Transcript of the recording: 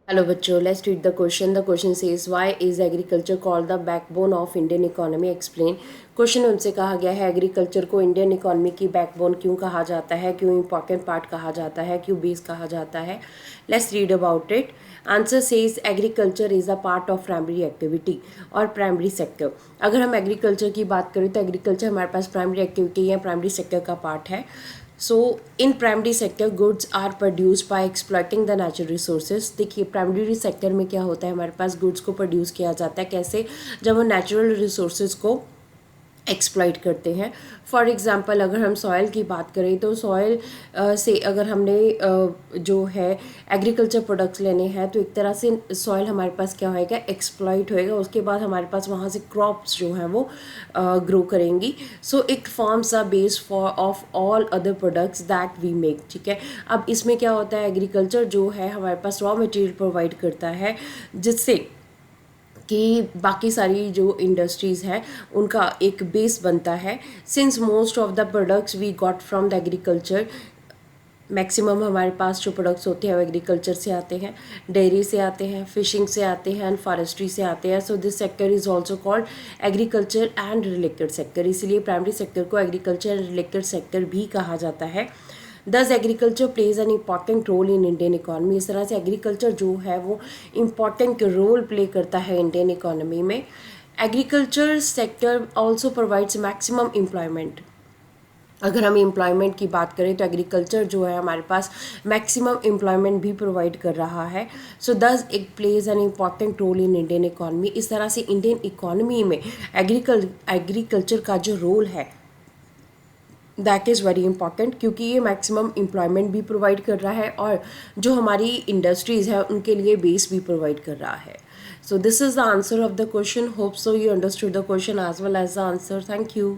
Hello बच्चों, let's read the question. The question says why is agriculture called the backbone of Indian economy. Explain. Question उनसे कहा गया है agriculture को Indian economy की backbone क्यों कहा जाता है, क्यों इंपॉर्टेंट पार्ट कहा जाता है, क्यों बेस कहा जाता है. Let's read about it. Answer says agriculture is a part of primary activity और प्राइमरी सेक्टर. अगर हम एग्रीकल्चर की बात करें तो एग्रीकल्चर हमारे पास प्राइमरी एक्टिविटी या प्राइमरी सेक्टर का पार्ट है. So in primary sector goods are produce by exploiting the natural resources. देखिए प्राइमरी सेक्टर में क्या होता है, हमारे पास गुड्स को प्रोड्यूस किया जाता है कैसे, जब हम नेचुरल रिसोर्सेज को एक्सप्लॉइट करते हैं. फॉर एग्जांपल अगर हम सॉइल की बात करें तो सॉइल से अगर हमने जो है एग्रीकल्चर प्रोडक्ट्स लेने हैं तो एक तरह से सॉइल हमारे पास क्या होएगा, एक्सप्लॉइट होएगा. उसके बाद हमारे पास वहाँ से क्रॉप्स जो हैं वो ग्रो करेंगी. So it forms a base for of all other products that we make. ठीक है, अब इसमें क्या होता है, एग्रीकल्चर जो है हमारे पास रॉ मटेरियल प्रोवाइड करता है जिससे कि बाकी सारी जो इंडस्ट्रीज़ हैं उनका एक बेस बनता है. Since most of the products we got from the agriculture, maximum हमारे पास जो प्रोडक्ट्स होते हैं वो एग्रीकल्चर से आते हैं, डेयरी से आते हैं, फिशिंग से आते हैं एंड फॉरेस्ट्री से आते हैं. So this sector is also called agriculture and related sector. इसलिए प्राइमरी सेक्टर को एग्रीकल्चर एंड रिलेटेड सेक्टर भी कहा जाता है. This agriculture plays an important role in Indian economy. इस तरह से एग्रीकल्चर जो है वो इम्पॉर्टेंट रोल प्ले करता है इंडियन इकोनॉमी में. Agriculture sector also provides maximum employment. अगर हम एम्प्लॉयमेंट की बात करें तो एग्रीकल्चर जो है हमारे पास मैक्सिमम एम्प्लॉयमेंट भी प्रोवाइड कर रहा है. So thus it plays an important role in Indian economy. इस तरह से इंडियन इकोनॉमी में एग्रीकल्चर का जो रोल है दैट इज़ वेरी इंपॉर्टेंट, क्योंकि ये मैक्सिमम एम्प्लॉयमेंट भी प्रोवाइड कर रहा है और जो हमारी इंडस्ट्रीज़ है उनके लिए बेस भी प्रोवाइड कर रहा है. So this is the answer of the question. Hope so you understood the question as well as the answer. Thank you.